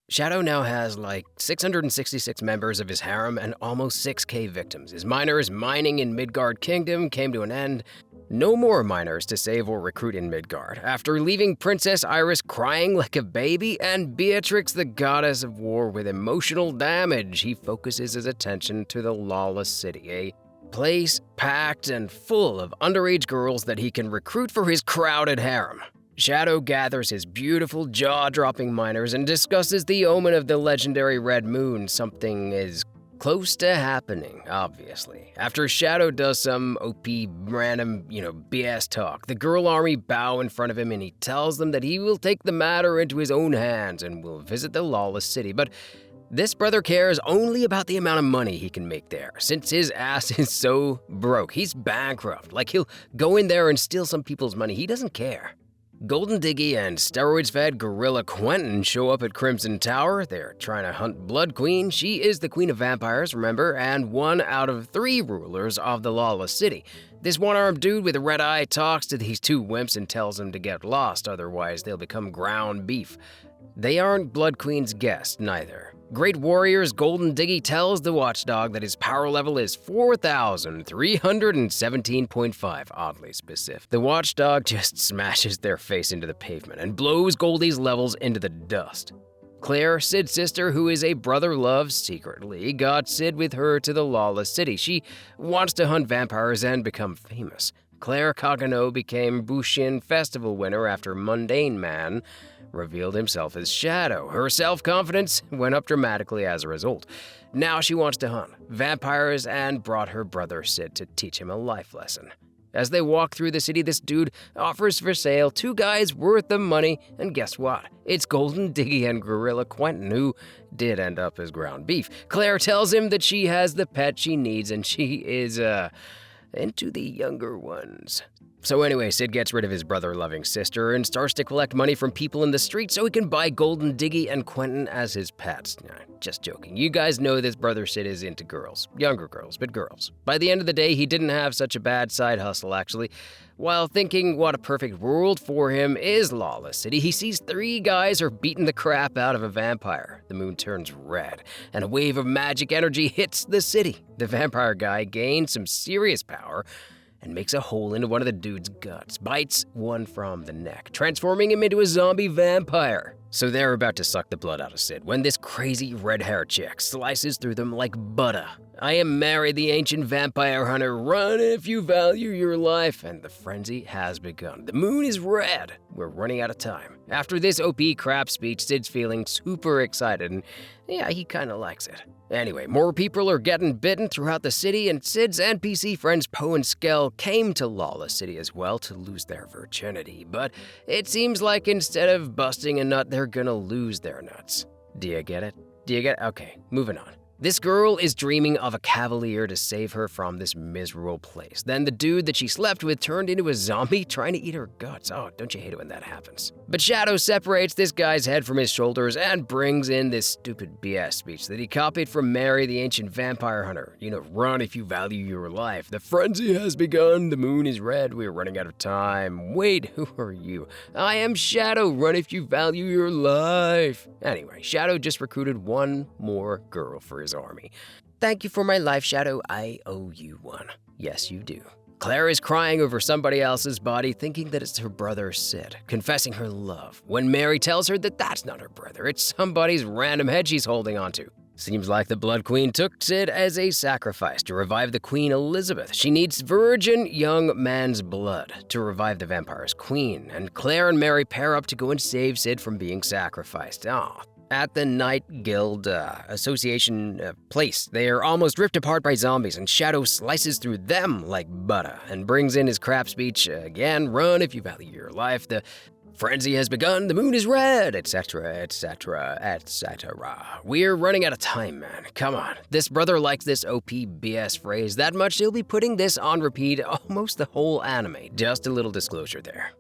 Shadow now has like 666 members of his harem and almost 6k victims. His miners mining in Midgard Kingdom came to an end. No more miners to save or recruit in Midgard. After leaving Princess Iris crying like a baby and Beatrix, the goddess of war, with emotional damage, he focuses his attention to the Lawless City, a place packed and full of underage girls that he can recruit for his crowded harem. Shadow gathers his beautiful, jaw-dropping miners and discusses the omen of the legendary Red Moon. Something is close to happening, obviously. After Shadow does some OP random, BS talk, the girl army bow in front of him and he tells them that he will take the matter into his own hands and will visit the Lawless City. But this brother cares only about the amount of money he can make there, since his ass is so broke. He's bankrupt. Like, he'll go in there and steal some people's money. He doesn't care. Golden Diggy and steroids-fed Gorilla Quentin show up at Crimson Tower. They're trying to hunt Blood Queen. She is the queen of vampires, remember, and one out of 3 rulers of the Lawless City. This one-armed dude with a red eye talks to these 2 wimps and tells them to get lost, otherwise they'll become ground beef. They aren't Blood Queen's guests, neither. Great Warrior's Golden Diggy tells the watchdog that his power level is 4,317.5, oddly specific. The watchdog just smashes their face into the pavement and blows Goldie's levels into the dust. Claire, Sid's sister, who is a brother love secretly, got Sid with her to the Lawless City. She wants to hunt vampires and become famous. Claire Cogano became Bushin Festival winner after Mundane Man revealed himself as Shadow. Her self-confidence went up dramatically as a result. Now she wants to hunt vampires and brought her brother Sid to teach him a life lesson. As they walk through the city, this dude offers for sale 2 guys worth the money, and guess what? It's Golden Diggy and Gorilla Quentin, who did end up as ground beef. Claire tells him that she has the pet she needs and she is, into the younger ones. So anyway, Sid gets rid of his brother-loving sister and starts to collect money from people in the street so he can buy Golden Diggy and Quentin as his pets. Nah, just joking. You guys know this brother Sid is into girls. Younger girls, but girls. By the end of the day, he didn't have such a bad side hustle, actually. While thinking what a perfect world for him is Lawless City, he sees 3 guys are beating the crap out of a vampire. The moon turns red, and a wave of magic energy hits the city. The vampire guy gains some serious power and makes a hole into one of the dude's guts, bites one from the neck, transforming him into a zombie vampire. So they're about to suck the blood out of Sid when this crazy red-haired chick slices through them like butter. I am Mary, the ancient vampire hunter. Run if you value your life. And the frenzy has begun. The moon is red. We're running out of time. After this OP crap speech, Sid's feeling super excited, and yeah, he kinda likes it. Anyway, more people are getting bitten throughout the city, and Sid's NPC friends Poe and Skell came to Lawless City as well to lose their virginity. But it seems like instead of busting a nut, they're gonna lose their nuts. Do you get it? Okay, moving on. This girl is dreaming of a cavalier to save her from this miserable place. Then the dude that she slept with turned into a zombie trying to eat her guts. Oh, don't you hate it when that happens? But Shadow separates this guy's head from his shoulders and brings in this stupid BS speech that he copied from Mary, the ancient vampire hunter. Run if you value your life. The frenzy has begun. The moon is red. We're running out of time. Wait, who are you? I am Shadow. Run if you value your life. Anyway, Shadow just recruited 1 more girl for his army. Thank you for my life, Shadow. I owe you one. Yes, you do. Claire is crying over somebody else's body, thinking that it's her brother Sid, confessing her love, when Mary tells her that that's not her brother, it's somebody's random head she's holding onto. Seems like the Blood Queen took Sid as a sacrifice to revive the Queen Elizabeth. She needs virgin young man's blood to revive the vampire's queen, and Claire and Mary pair up to go and save Sid from being sacrificed. At the Night Guild Association place, they are almost ripped apart by zombies, and Shadow slices through them like butter and brings in his crap speech again. Run if you value your life. The frenzy has begun. The moon is red, etc., etc., etc. We're running out of time, man. Come on. This brother likes this OP BS phrase that much, he'll be putting this on repeat almost the whole anime. Just a little disclosure there.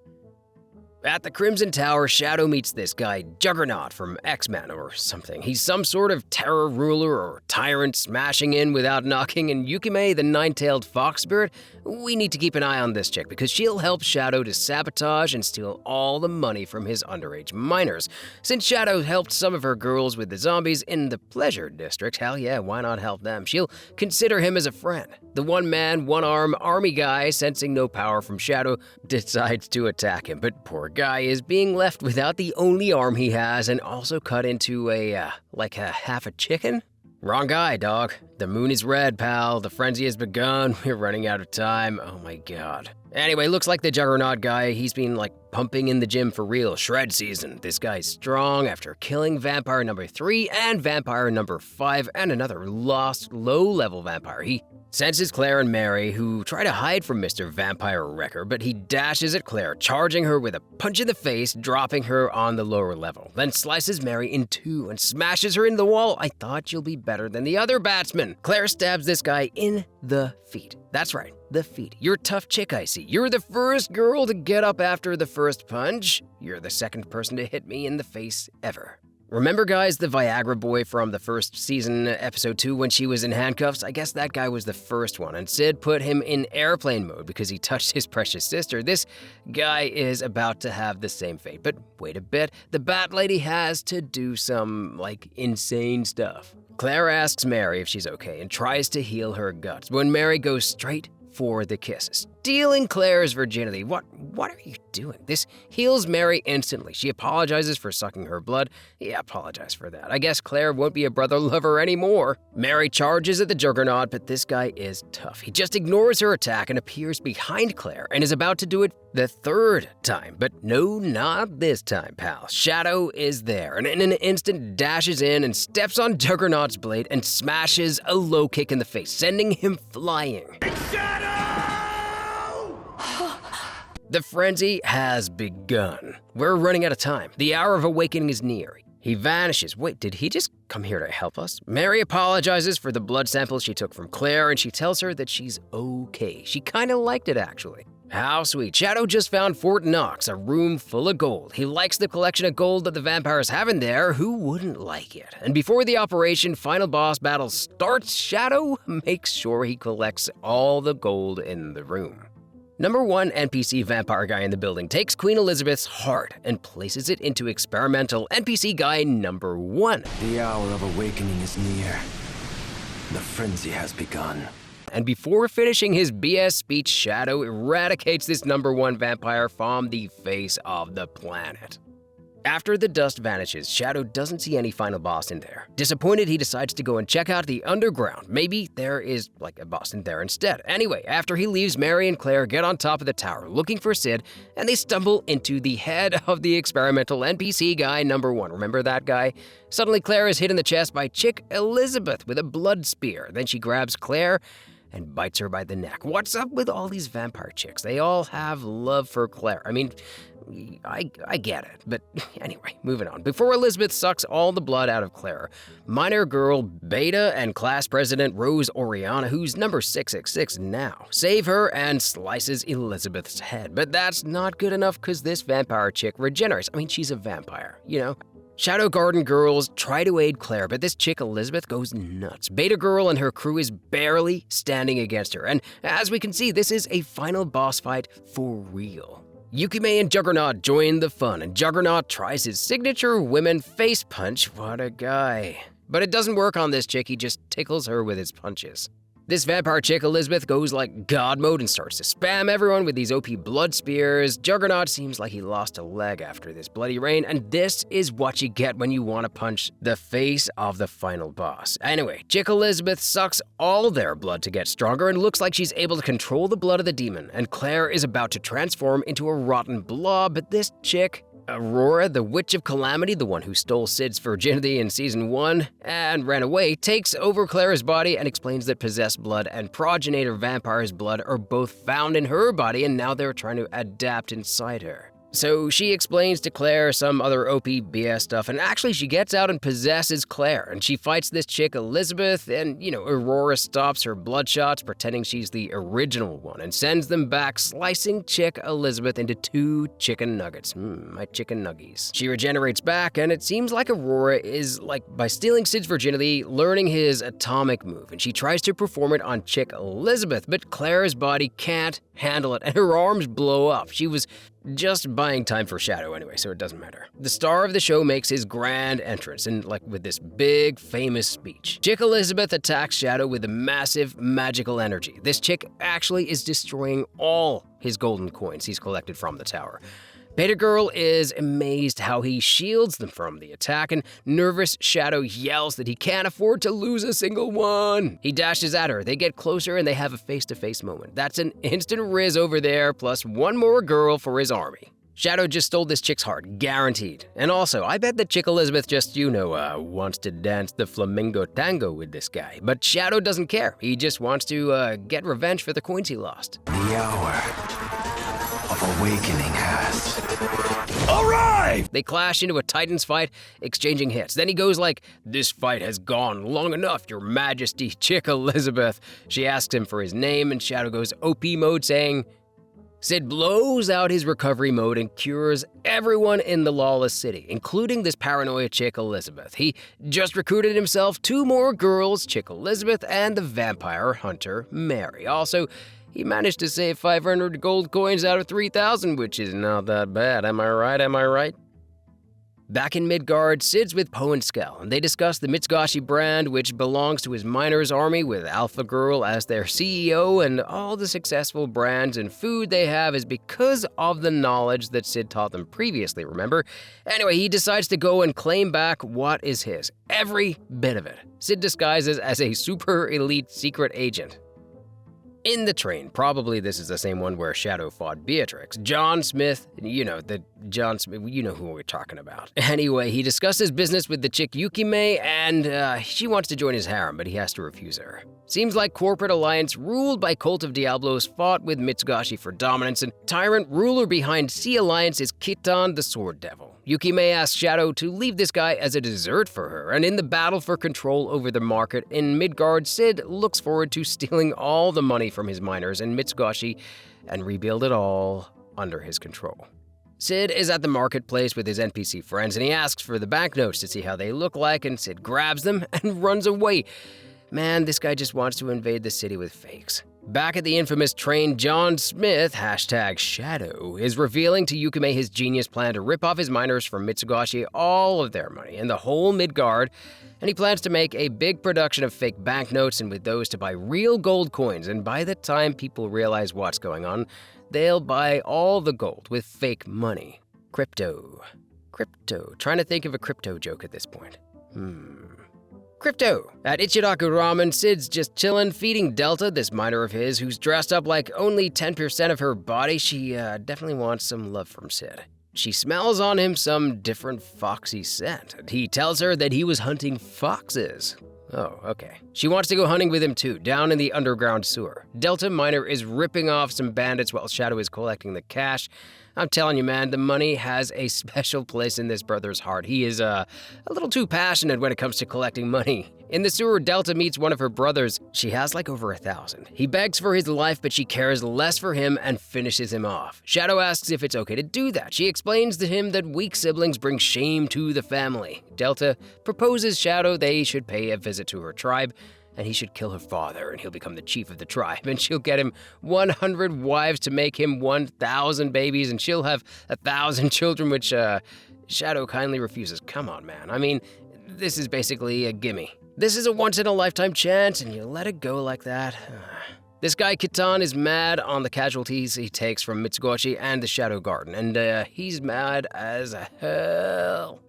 At the Crimson Tower, Shadow meets this guy, Juggernaut from X-Men or something. He's some sort of terror ruler or tyrant smashing in without knocking, and Yukime, the nine-tailed fox spirit, we need to keep an eye on this chick because she'll help Shadow to sabotage and steal all the money from his underage minors. Since Shadow helped some of her girls with the zombies in the Pleasure District, hell yeah, why not help them? She'll consider him as a friend. The one-man, one-arm army guy, sensing no power from Shadow, decides to attack him, but poor guy is being left without the only arm he has and also cut into a half a chicken? Wrong guy, dog. The moon is red, pal. The frenzy has begun. We're running out of time. Oh my god. Anyway, looks like the Juggernaut guy, he's been pumping in the gym for real. Shred season. This guy's strong after killing vampire number 3 and vampire number 5 and another lost low-level vampire. He senses Claire and Mary, who try to hide from Mr. Vampire Wrecker, but he dashes at Claire, charging her with a punch in the face, dropping her on the lower level, then slices Mary in two and smashes her in the wall. I thought you'll be better than the other batsmen. Claire stabs this guy in the feet. That's right, the feet. You're a tough chick, I see. You're the first girl to get up after the first punch. You're the second person to hit me in the face ever. Remember, guys, the Viagra boy from the first season, episode 2, when she was in handcuffs? I guess that guy was the first one, and Sid put him in airplane mode because he touched his precious sister. This guy is about to have the same fate, but wait a bit, the Bat Lady has to do some, insane stuff. Claire asks Mary if she's okay and tries to heal her guts, when Mary goes straight for the kiss, stealing Claire's virginity. What are you doing? This heals Mary instantly. She apologizes for sucking her blood. Yeah, apologize for that. I guess Claire won't be a brother lover anymore. Mary charges at the Juggernaut, but this guy is tough. He just ignores her attack and appears behind Claire and is about to do it the third time. But no, not this time, pal. Shadow is there and in an instant dashes in and steps on Juggernaut's blade and smashes a low kick in the face, sending him flying. The frenzy has begun. We're running out of time. The hour of awakening is near. He vanishes. Wait, did he just come here to help us? Mary apologizes for the blood sample she took from Claire, and she tells her that she's okay. She kinda liked it, actually. How sweet. Shadow just found Fort Knox, a room full of gold. He likes the collection of gold that the vampires have in there. Who wouldn't like it? And before the operation final boss battle starts, Shadow makes sure he collects all the gold in the room. Number 1 NPC vampire guy in the building takes Queen Elizabeth's heart and places it into experimental NPC guy number 1. The hour of awakening is near. The frenzy has begun. And before finishing his BS speech, Shadow eradicates this number 1 vampire from the face of the planet. After the dust vanishes, Shadow doesn't see any final boss in there. Disappointed, he decides to go and check out the underground. Maybe there is a boss in there instead. Anyway, after he leaves, Mary and Claire get on top of the tower looking for Sid, and they stumble into the head of the experimental NPC guy number 1. Remember that guy? Suddenly, Claire is hit in the chest by chick Elizabeth with a blood spear. Then she grabs Claire and bites her by the neck. What's up with all these vampire chicks? They all have love for Claire. I mean, I get it, but anyway, moving on. Before Elizabeth sucks all the blood out of Claire, minor girl Beta and class president Rose Oriana, who's number 666 now, save her and slices Elizabeth's head. But that's not good enough because this vampire chick regenerates. I mean, she's a vampire, you know? Shadow Garden girls try to aid Claire, but this chick Elizabeth goes nuts. Beta Girl and her crew is barely standing against her, and as we can see, this is a final boss fight for real. Yukime and Juggernaut join the fun, and Juggernaut tries his signature women face punch. What a guy. But it doesn't work on this chick, he just tickles her with his punches. This vampire chick, Elizabeth, goes God mode and starts to spam everyone with these OP blood spears. Juggernaut seems like he lost a leg after this bloody rain, and this is what you get when you want to punch the face of the final boss. Anyway, chick Elizabeth sucks all their blood to get stronger and looks like she's able to control the blood of the demon, and Claire is about to transform into a rotten blob, but this chick, Aurora, the Witch of Calamity, the one who stole Sid's virginity in Season 1 and ran away, takes over Claire's body and explains that possessed blood and progenitor vampire's blood are both found in her body and now they're trying to adapt inside her. So she explains to Claire some other OP BS stuff, and actually she gets out and possesses Claire, and she fights this chick Elizabeth, and Aurora stops her bloodshots pretending she's the original one and sends them back, slicing chick Elizabeth into 2 chicken nuggets. My chicken nuggies. She regenerates back, and it seems like Aurora is, by stealing Sid's virginity, learning his atomic move, and she tries to perform it on chick Elizabeth, but Claire's body can't handle it, and her arms blow up. She was just buying time for Shadow anyway, so it doesn't matter. The star of the show makes his grand entrance, and with this big, famous speech. Chick Elizabeth attacks Shadow with a massive magical energy. This chick actually is destroying all his golden coins he's collected from the tower. Beta Girl is amazed how he shields them from the attack, and nervous Shadow yells that he can't afford to lose a single one. He dashes at her, they get closer, and they have a face-to-face moment. That's an instant Riz over there, plus 1 more girl for his army. Shadow just stole this chick's heart, guaranteed. And also, I bet that chick Elizabeth just, wants to dance the flamingo tango with this guy. But Shadow doesn't care. He just wants to get revenge for the coins he lost. The hour of awakening has arrived! They clash into a Titans fight, exchanging hits. Then he goes "This fight has gone long enough, your majesty, chick Elizabeth." She asks him for his name, and Shadow goes OP mode, saying, Sid blows out his recovery mode and cures everyone in the Lawless City, including this paranoia chick Elizabeth. He just recruited himself 2 more girls, chick Elizabeth and the vampire hunter Mary. Also, he managed to save 500 gold coins out of 3,000, which is not that bad. Am I right? Back in Midgard, Sid's with Poe and Skell, and they discuss the Mitsugashi brand, which belongs to his miners' army with Alpha Girl as their CEO, and all the successful brands and food they have is because of the knowledge that Sid taught them previously, remember? Anyway, he decides to go and claim back what is his. Every bit of it. Sid disguises as a super elite secret agent. In the train, probably this is the same one where Shadow fought Beatrix, John Smith, you know who we're talking about. Anyway, he discusses business with the chick Yukime, and she wants to join his harem, but he has to refuse her. Seems like corporate alliance ruled by Cult of Diablos fought with Mitsugashi for dominance, and tyrant ruler behind Sea Alliance is Kitan the Sword Devil. Yukime asks Shadow to leave this guy as a dessert for her, and in the battle for control over the market in Midgard, Sid looks forward to stealing all the money from his miners and Mitsugashi and rebuild it all under his control. Sid is at the marketplace with his NPC friends, and he asks for the banknotes to see how they look like, and Sid grabs them and runs away. Man, this guy just wants to invade the city with fakes. Back at the infamous train, John Smith, #Shadow, is revealing to Yukime his genius plan to rip off his miners from Mitsugashi all of their money and the whole Midgard, and he plans to make a big production of fake banknotes and with those to buy real gold coins, and by the time people realize what's going on, they'll buy all the gold with fake money. Crypto. Trying to think of a crypto joke at this point. Crypto. At Ichiraku Ramen, Sid's just chillin', feeding Delta, this miner of his, who's dressed up like only 10% of her body. She definitely wants some love from Sid. She smells on him some different foxy scent, and he tells her that he was hunting foxes. Oh, okay. She wants to go hunting with him too, down in the underground sewer. Delta Miner is ripping off some bandits while Shadow is collecting the cash. I'm telling you, man, the money has a special place in this brother's heart. He is a little too passionate when it comes to collecting money. In the sewer, Delta meets one of her brothers. She has over 1,000. He begs for his life, but she cares less for him and finishes him off. Shadow asks if it's okay to do that. She explains to him that weak siblings bring shame to the family. Delta proposes Shadow they should pay a visit to her tribe, and he should kill her father, and he'll become the chief of the tribe, and she'll get him 100 wives to make him 1,000 babies, and she'll have 1,000 children, which Shadow kindly refuses. Come on, man. I mean, this is basically a gimme. This is a once-in-a-lifetime chance, and you let it go like that. This guy Kitan is mad on the casualties he takes from Mitsugashi and the Shadow Garden, and he's mad as hell.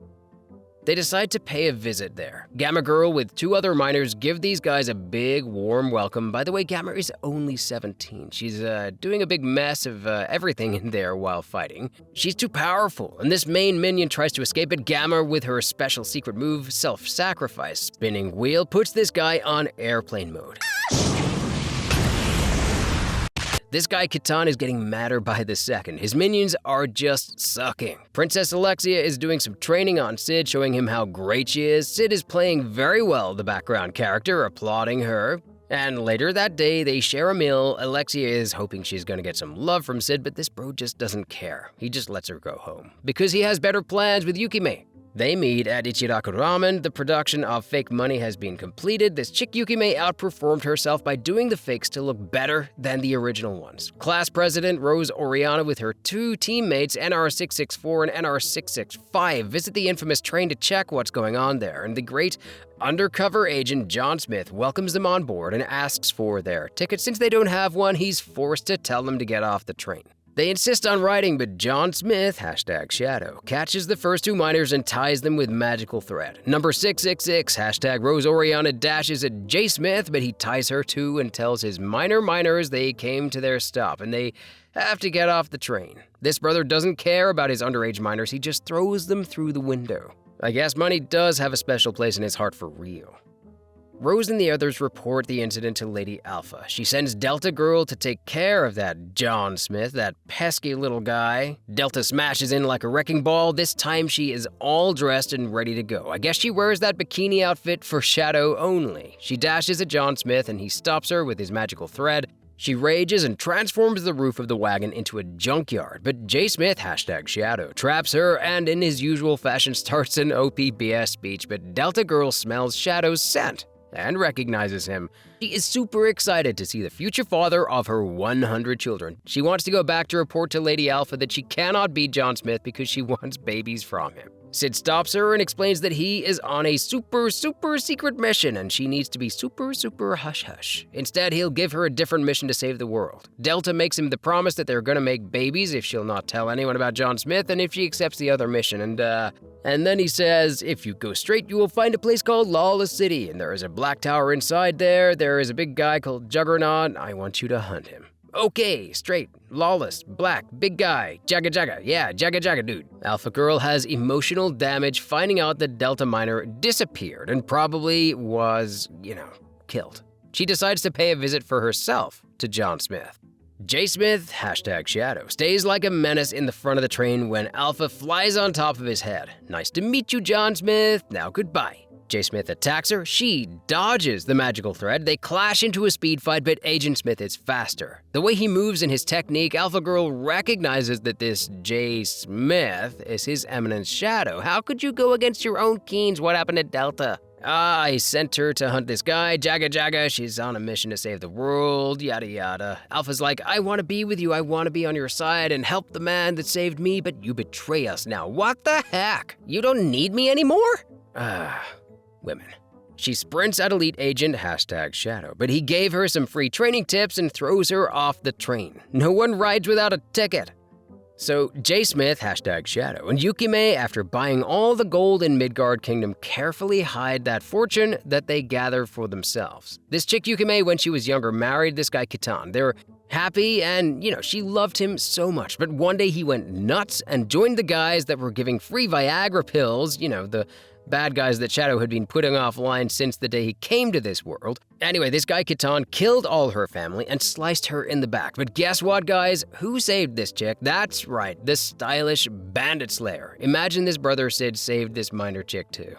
They decide to pay a visit there. Gamma Girl with 2 other miners give these guys a big, warm welcome. By the way, Gamma is only 17. She's doing a big mess of everything in there while fighting. She's too powerful, and this main minion tries to escape it. Gamma, with her special secret move, self-sacrifice spinning wheel, puts this guy on airplane mode. This guy Kitan is getting madder by the second. His minions are just sucking. Princess Alexia is doing some training on Sid, showing him how great she is. Sid is playing very well the background character, applauding her. And later that day, they share a meal. Alexia is hoping she's gonna get some love from Sid, but this bro just doesn't care. He just lets her go home. Because he has better plans with Yukime. They meet at Ichiraku Ramen. The production of Fake Money has been completed. This chick Yukime outperformed herself by doing the fakes to look better than the original ones. Class President Rose Oriana with her two teammates, NR664 and NR665, visit the infamous train to check what's going on there, and the great undercover agent John Smith welcomes them on board and asks for their ticket. Since they don't have one, he's forced to tell them to get off the train. They insist on riding, but John Smith, #Shadow, catches the first two miners and ties them with magical thread. Number 666, #Rose Oriana, dashes at J. Smith, but he ties her too and tells his miners they came to their stop and they have to get off the train. This brother doesn't care about his underage miners, he just throws them through the window. I guess money does have a special place in his heart for real. Rose and the others report the incident to Lady Alpha. She sends Delta Girl to take care of that John Smith, that pesky little guy. Delta smashes in like a wrecking ball. This time she is all dressed and ready to go. I guess she wears that bikini outfit for Shadow only. She dashes at John Smith and he stops her with his magical thread. She rages and transforms the roof of the wagon into a junkyard, but J. Smith, #Shadow, traps her and in his usual fashion starts an OPBS speech, but Delta Girl smells Shadow's scent and recognizes him. She is super excited to see the future father of her 100 children. She wants to go back to report to Lady Alpha that she cannot beat John Smith because she wants babies from him. Sid stops her and explains that he is on a super secret mission and she needs to be super hush-hush. Instead, he'll give her a different mission to save the world. Delta makes him the promise that they're gonna make babies if she'll not tell anyone about John Smith and if she accepts the other mission. And then he says, if you go straight, you will find a place called Lawless City, and there is a black tower inside there. There is a big guy called Juggernaut. I want you to hunt him. Okay, straight, lawless, black, big guy, jaga, yeah, jaga dude. Alpha Girl has emotional damage finding out that Delta Miner disappeared and probably was, killed. She decides to pay a visit for herself to John Smith. J. Smith, #Shadow, stays like a menace in the front of the train when Alpha flies on top of his head. Nice to meet you, John Smith. Now goodbye. J. Smith attacks her. She dodges the magical thread. They clash into a speed fight, but Agent Smith is faster. The way he moves and his technique, Alpha Girl recognizes that this J. Smith is his Eminence Shadow. How could you go against your own Keens? What happened to Delta? I sent her to hunt this guy, Jaga. She's on a mission to save the world, yada yada. Alpha's like, I want to be with you. I want to be on your side and help the man that saved me, but you betray us now. What the heck? You don't need me anymore? Women. She sprints at Elite Agent, #Shadow, but he gave her some free training tips and throws her off the train. No one rides without a ticket. So J. Smith, #Shadow, and Yukime, after buying all the gold in Midgard Kingdom, carefully hide that fortune that they gather for themselves. This chick Yukime, when she was younger, married this guy Kitan. They're happy and, she loved him so much. But one day he went nuts and joined the guys that were giving free Viagra pills, the bad guys that Shadow had been putting offline since the day he came to this world. Anyway, this guy Kitan killed all her family and sliced her in the back. But guess what, guys? Who saved this chick? That's right, the stylish bandit slayer. Imagine this brother Sid saved this minor chick too.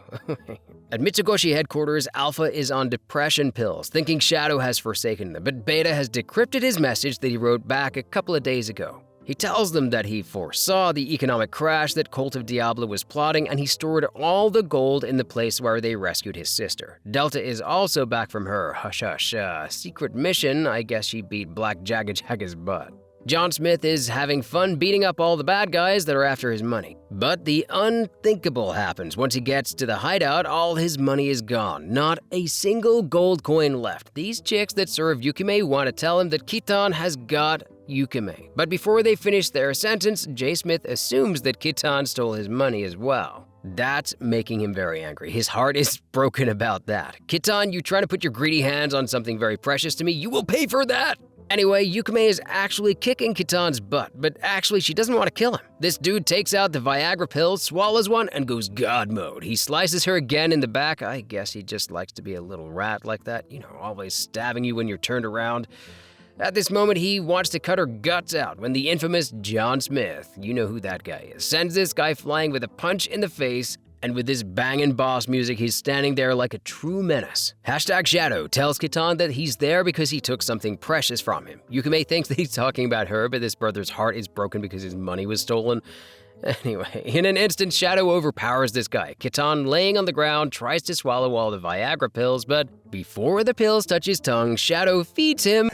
At Mitsugoshi headquarters, Alpha is on depression pills, thinking Shadow has forsaken them, but Beta has decrypted his message that he wrote back a couple of days ago. He tells them that he foresaw the economic crash that Cult of Diablo was plotting, and he stored all the gold in the place where they rescued his sister. Delta is also back from her hush-hush secret mission. I guess she beat Black Jaga's butt. John Smith is having fun beating up all the bad guys that are after his money. But the unthinkable happens. Once he gets to the hideout, all his money is gone. Not a single gold coin left. These chicks that serve Yukime want to tell him that Kitan has got Yukime. But before they finish their sentence, J. Smith assumes that Kitan stole his money as well. That's making him very angry. His heart is broken about that. Kitan, you try to put your greedy hands on something very precious to me, you will pay for that! Anyway, Yukime is actually kicking Kitan's butt, but actually she doesn't want to kill him. This dude takes out the Viagra pill, swallows one, and goes God mode. He slices her again in the back. I guess he just likes to be a little rat like that, always stabbing you when you're turned around. At this moment, he wants to cut her guts out when the infamous John Smith, you know who that guy is, sends this guy flying with a punch in the face, and with this banging boss music, he's standing there like a true menace. #Shadow tells Kitan that he's there because he took something precious from him. Yukime thinks that he's talking about her, but this brother's heart is broken because his money was stolen. Anyway, in an instant, Shadow overpowers this guy. Kitan, laying on the ground, tries to swallow all the Viagra pills, but before the pills touch his tongue, Shadow feeds him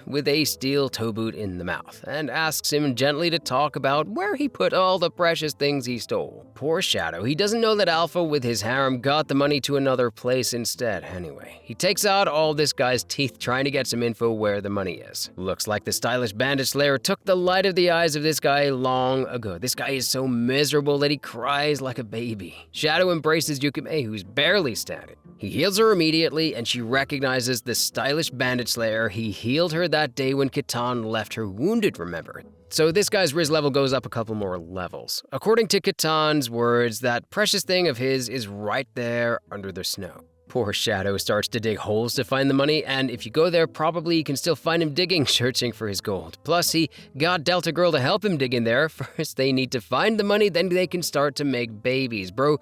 with a steel toe boot in the mouth and asks him gently to talk about where he put all the precious things he stole. Poor Shadow, he doesn't know that Alpha with his harem got the money to another place instead. Anyway, he takes out all this guy's teeth trying to get some info where the money is. Looks like the stylish bandit slayer took the light of the eyes of this guy long ago. This guy is so miserable that he cries like a baby. Shadow embraces Yukime, who's barely standing. He heals her immediately, and she recognizes the stylish bandit slayer. He healed her that day when Kitan left her wounded, remember? So this guy's Riz level goes up a couple more levels. According to Kitan's words, that precious thing of his is right there under the snow. Poor Shadow starts to dig holes to find the money, and if you go there, probably you can still find him digging, searching for his gold. Plus, he got Delta Girl to help him dig in there. First, they need to find the money, then they can start to make babies. Bro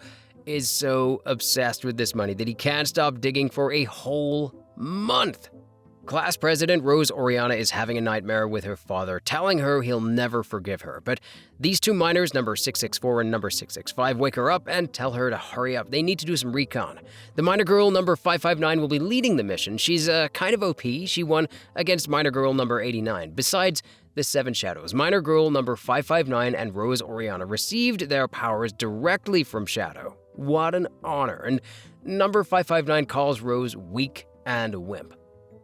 is so obsessed with this money that he can't stop digging for a whole month. Class president Rose Oriana is having a nightmare with her father, telling her he'll never forgive her. But these two minors, number 664 and number 665, wake her up and tell her to hurry up. They need to do some recon. The minor girl number 559 will be leading the mission. She's kind of OP. She won against minor girl number 89. Besides the Seven Shadows, minor girl number 559 and Rose Oriana received their powers directly from Shadow. What an honor. And number 559 calls Rose weak and wimp.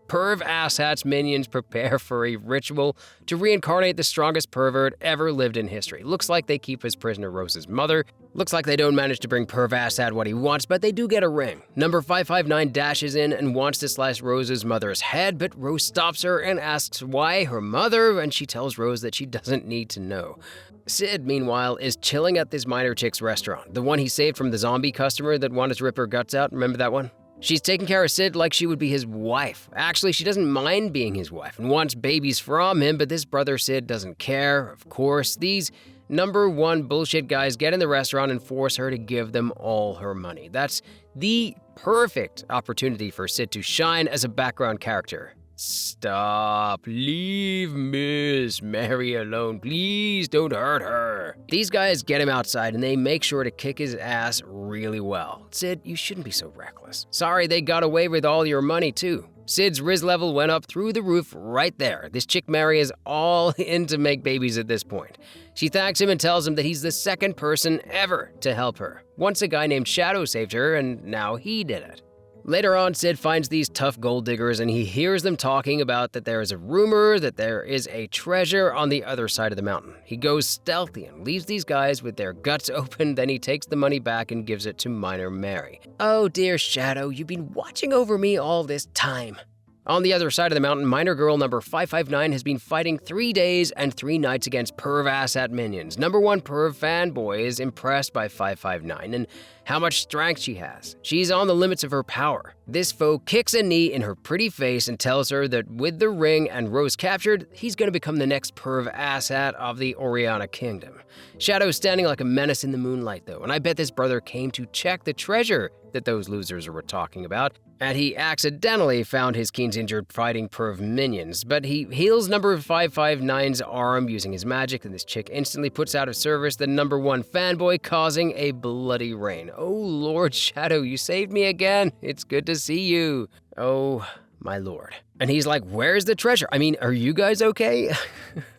Perv asshats minions prepare for a ritual to reincarnate the strongest pervert ever lived in history. Looks like they keep as prisoner Rose's mother. Looks like they don't manage to bring Perv asshat what he wants, but they do get a ring. Number 559 dashes in and wants to slice Rose's mother's head, but Rose stops her and asks why her mother, and she tells Rose that she doesn't need to know. Sid, meanwhile, is chilling at this minor chick's restaurant, the one he saved from the zombie customer that wanted to rip her guts out. Remember that one? She's taking care of Sid like she would be his wife. Actually, she doesn't mind being his wife and wants babies from him, but this brother Sid doesn't care. Of course, these number one bullshit guys get in the restaurant and force her to give them all her money. That's the perfect opportunity for Sid to shine as a background character. Stop. Leave Miss Mary alone. Please don't hurt her. These guys get him outside and they make sure to kick his ass really well. Sid, you shouldn't be so reckless. Sorry they got away with all your money too. Sid's Riz level went up through the roof right there. This chick Mary is all in to make babies at this point. She thanks him and tells him that he's the second person ever to help her. Once a guy named Shadow saved her, and now he did it. Later on, Sid finds these tough gold diggers and he hears them talking about that there is a rumor that there is a treasure on the other side of the mountain. He goes stealthy and leaves these guys with their guts open, then he takes the money back and gives it to minor Mary. Oh dear Shadow, you've been watching over me all this time. On the other side of the mountain, minor girl number 559 has been fighting 3 days and 3 nights against perv asshat minions. Number one perv fanboy is impressed by 559 and how much strength she has. She's on the limits of her power. This foe kicks a knee in her pretty face and tells her that with the ring and Rose captured, he's going to become the next perv asshat of the Oriana Kingdom. Shadow's standing like a menace in the moonlight though, and I bet this brother came to check the treasure that those losers were talking about, and he accidentally found his Keen's injured fighting perv minions, but he heals number 559's arm using his magic, and this chick instantly puts out of service the number one fanboy, causing a bloody rain. Oh Lord Shadow, you saved me again. It's good to see you. Oh my lord. And he's like, where's the treasure? I mean, are you guys okay?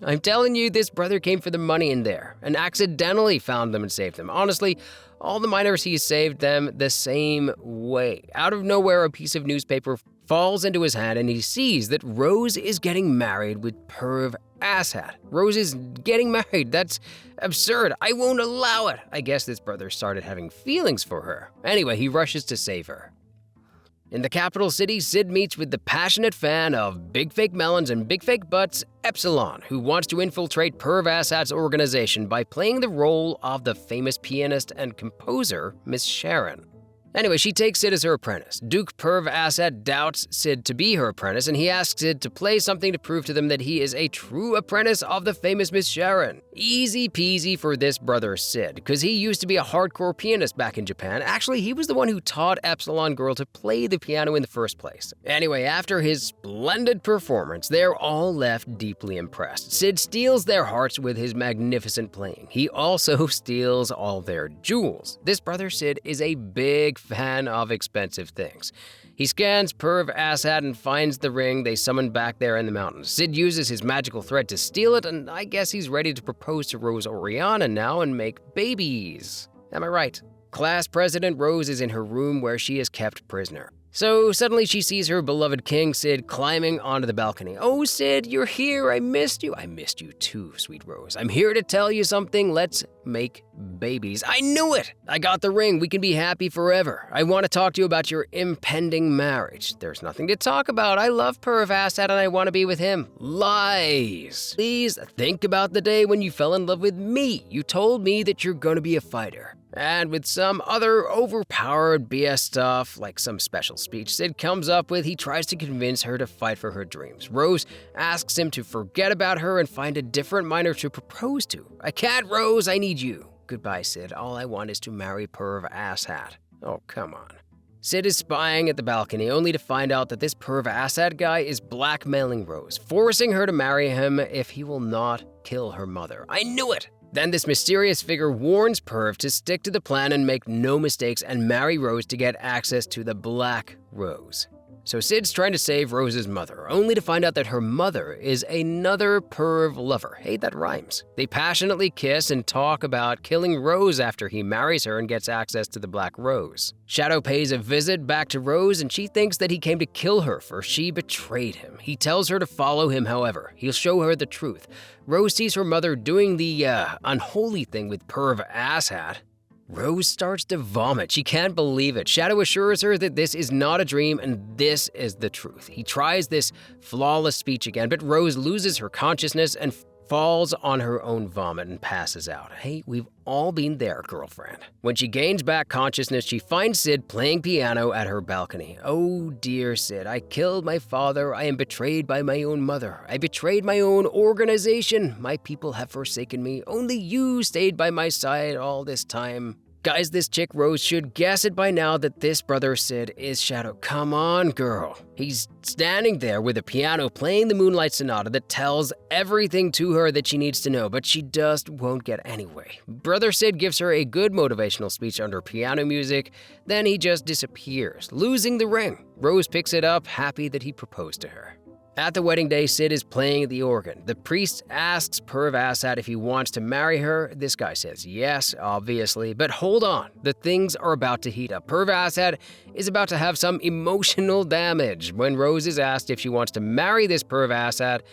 I'm telling you, this brother came for the money in there and accidentally found them and saved them. Honestly, all the miners, he saved them the same way. Out of nowhere, a piece of newspaper falls into his hand and he sees that Rose is getting married with perv asshat. Rose is getting married. That's absurd. I won't allow it. I guess this brother started having feelings for her. Anyway, he rushes to save her. In the capital city, Sid meets with the passionate fan of Big Fake Melons and Big Fake Butts, Epsilon, who wants to infiltrate Perv Asshat's organization by playing the role of the famous pianist and composer, Miss Sharon. Anyway, she takes Sid as her apprentice. Duke Perv Assad doubts Sid to be her apprentice, and he asks Sid to play something to prove to them that he is a true apprentice of the famous Miss Sharon. Easy peasy for this brother Sid, because he used to be a hardcore pianist back in Japan. Actually, he was the one who taught Epsilon Girl to play the piano in the first place. Anyway, after his splendid performance, they're all left deeply impressed. Sid steals their hearts with his magnificent playing. He also steals all their jewels. This brother Sid is a big fan of expensive things. He scans Perv Assad and finds the ring they summoned back there in the mountains. Sid uses his magical thread to steal it, and I guess he's ready to propose to Rose Oriana now and make babies. Am I right? Class President Rose is in her room where she is kept prisoner. So suddenly she sees her beloved king, Sid, climbing onto the balcony. "Oh, Sid, you're here. I missed you." "I missed you too, sweet Rose. I'm here to tell you something. Let's make babies." "I knew it. I got the ring. We can be happy forever. I want to talk to you about your impending marriage." "There's nothing to talk about. I love Perv Assad and I want to be with him." "Lies. Please think about the day when you fell in love with me. You told me that you're going to be a fighter." And with some other overpowered BS stuff, like some special speech Sid comes up with, he tries to convince her to fight for her dreams. Rose asks him to forget about her and find a different miner to propose to. "I can't, Rose, I need you." "Goodbye, Sid. All I want is to marry Perv Assad." Oh, come on. Sid is spying at the balcony only to find out that this Perv Assad guy is blackmailing Rose, forcing her to marry him if he will not kill her mother. I knew it! Then this mysterious figure warns Perv to stick to the plan and make no mistakes and marry Rose to get access to the Black Rose. So Sid's trying to save Rose's mother, only to find out that her mother is another Perv lover. Hey, that rhymes. They passionately kiss and talk about killing Rose after he marries her and gets access to the Black Rose. Shadow pays a visit back to Rose and she thinks that he came to kill her for she betrayed him. He tells her to follow him, however. He'll show her the truth. Rose sees her mother doing the unholy thing with Perv Assad. Rose starts to vomit. She can't believe it. Shadow assures her that this is not a dream and this is the truth. He tries this flawless speech again, but Rose loses her consciousness and falls on her own vomit and passes out. Hey, we've all been there, girlfriend. When she gains back consciousness, she finds Sid playing piano at her balcony. "Oh dear Sid, I killed my father. I am betrayed by my own mother. I betrayed my own organization. My people have forsaken me. Only you stayed by my side all this time." Guys, this chick Rose should guess it by now that this brother Sid is Shadow. Come on, girl. He's standing there with a piano playing the Moonlight Sonata that tells everything to her that she needs to know, but she just won't get anyway. Brother Sid gives her a good motivational speech under piano music, then he just disappears, losing the ring. Rose picks it up, happy that he proposed to her. At the wedding day, Sid is playing the organ. The priest asks Perv Assad if he wants to marry her. This guy says yes, obviously, but hold on, the things are about to heat up. Perv Assad is about to have some emotional damage. When Rose is asked if she wants to marry this Perv Assad,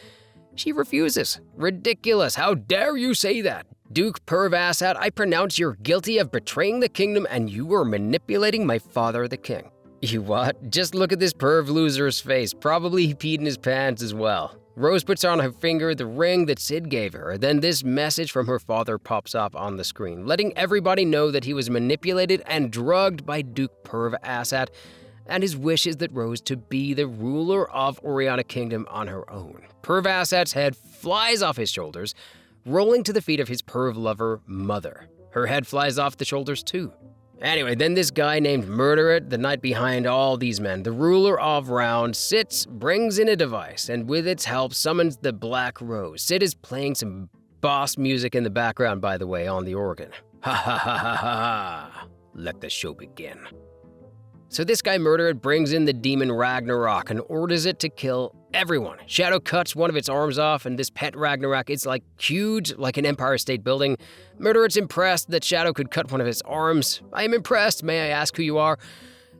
she refuses. Ridiculous, how dare you say that? Duke Perv Assad, I pronounce you're guilty of betraying the kingdom and you were manipulating my father, the king. You what? Just look at this perv loser's face. Probably he peed in his pants as well. Rose puts on her finger the ring that Sid gave her. Then this message from her father pops up on the screen, letting everybody know that he was manipulated and drugged by Duke Perv Assad, and his wish is that Rose to be the ruler of Oriana Kingdom on her own. Perv Assad's head flies off his shoulders, rolling to the feet of his perv lover mother. Her head flies off the shoulders too. Anyway, then this guy named Murderit, the knight behind all these men, the ruler of Round, sits, brings in a device, and with its help summons the Black Rose. Sid is playing some boss music in the background, by the way, on the organ. Ha ha ha ha ha ha. Let the show begin. So this guy Murderit brings in the demon Ragnarok and orders it to kill everyone. Shadow cuts one of its arms off, and this pet Ragnarok is like huge, like an Empire State Building. Murderit's impressed that Shadow could cut one of its arms. I am impressed, may I ask who you are?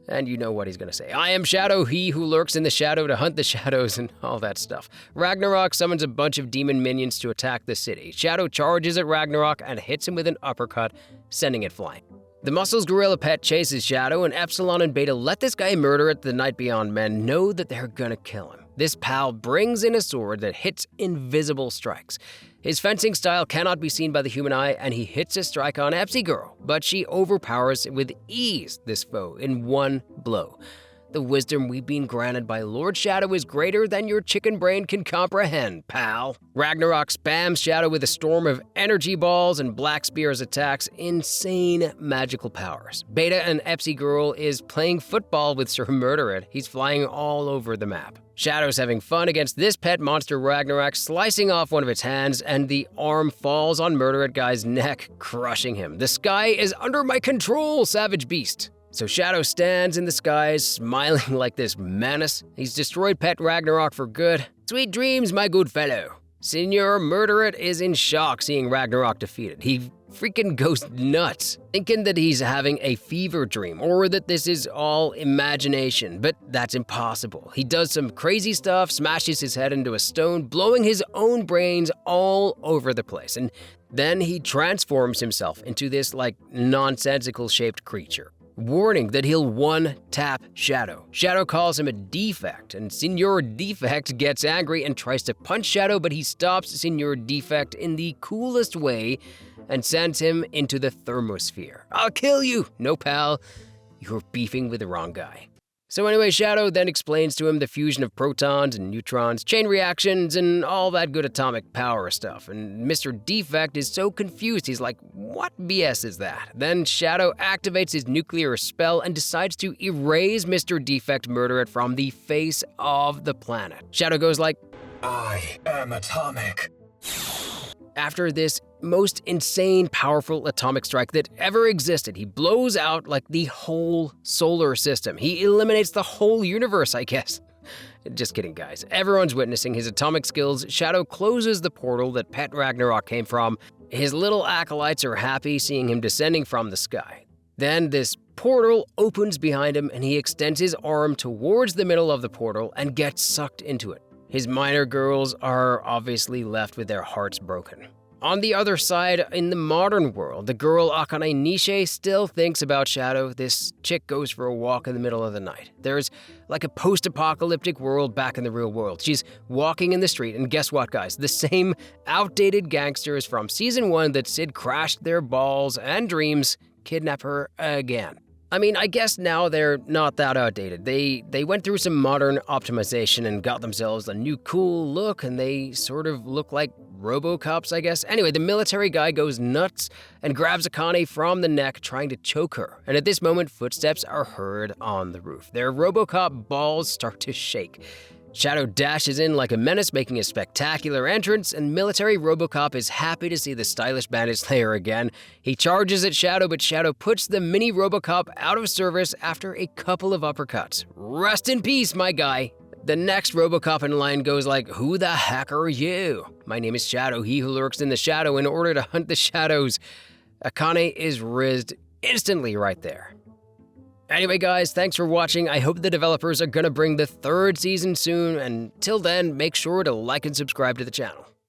And you know what he's gonna say. I am Shadow, he who lurks in the shadow to hunt the shadows and all that stuff. Ragnarok summons a bunch of demon minions to attack the city. Shadow charges at Ragnarok and hits him with an uppercut, sending it flying. The Muscles gorilla pet chases Shadow, and Epsilon and Beta let this guy Murderit, the Night Beyond men, know that they're gonna kill him. This pal brings in a sword that hits invisible strikes. His fencing style cannot be seen by the human eye, and he hits a strike on Epsy Girl, but she overpowers with ease this foe in one blow. The wisdom we've been granted by Lord Shadow is greater than your chicken brain can comprehend, pal. Ragnarok spams Shadow with a storm of energy balls and Black Spear's attacks insane magical powers. Beta and Epsy Girl is playing football with Sir Murderit. He's flying all over the map. Shadow's having fun against this pet monster Ragnarok, slicing off one of its hands, and the arm falls on Murderit Guy's neck, crushing him. The sky is under my control, savage beast. So Shadow stands in the skies, smiling like this menace. He's destroyed Pet Ragnarok for good. Sweet dreams, my good fellow. Senior Murderit is in shock seeing Ragnarok defeated. He freaking goes nuts, thinking that he's having a fever dream or that this is all imagination, but that's impossible. He does some crazy stuff, smashes his head into a stone, blowing his own brains all over the place, and then he transforms himself into this nonsensical shaped creature, warning that he'll one-tap Shadow. Shadow calls him a defect, and Senor Defect gets angry and tries to punch Shadow, but he stops Senor Defect in the coolest way and sends him into the thermosphere. I'll kill you! No, pal, you're beefing with the wrong guy. So anyway, Shadow then explains to him the fusion of protons and neutrons, chain reactions, and all that good atomic power stuff. And Mr. Defect is so confused, he's like, what BS is that? Then Shadow activates his nuclear spell and decides to erase Mr. Defect Murderit from the face of the planet. Shadow goes like, I am atomic. After this most insane powerful atomic strike that ever existed, he blows out the whole solar system. He eliminates the whole universe, I guess. Just kidding, guys. Everyone's witnessing his atomic skills. Shadow closes the portal that Pet Ragnarok came from. His little acolytes are happy seeing him descending from the sky. Then this portal opens behind him and he extends his arm towards the middle of the portal and gets sucked into it. His minor girls are obviously left with their hearts broken. On the other side, in the modern world, the girl Akane Nishi still thinks about Shadow. This chick goes for a walk in the middle of the night. There's a post-apocalyptic world back in the real world. She's walking in the street, and guess what, guys? The same outdated gangsters from Season 1 that Sid crashed their balls and dreams kidnap her again. I mean, I guess now they're not that outdated. They went through some modern optimization and got themselves a new cool look, and they sort of look like RoboCops, I guess. Anyway, the military guy goes nuts and grabs Akane from the neck, trying to choke her. And at this moment, footsteps are heard on the roof. Their RoboCop balls start to shake. Shadow dashes in like a menace, making a spectacular entrance, and military RoboCop is happy to see the stylish Bandit Slayer again. He charges at Shadow, but Shadow puts the mini RoboCop out of service after a couple of uppercuts. Rest in peace, my guy. The next RoboCop in line goes like, who the heck are you? My name is Shadow, he who lurks in the shadow in order to hunt the shadows. Akane is rizzed instantly right there. Anyway, guys, thanks for watching. I hope the developers are gonna bring the 3rd season soon, and till then, make sure to like and subscribe to the channel.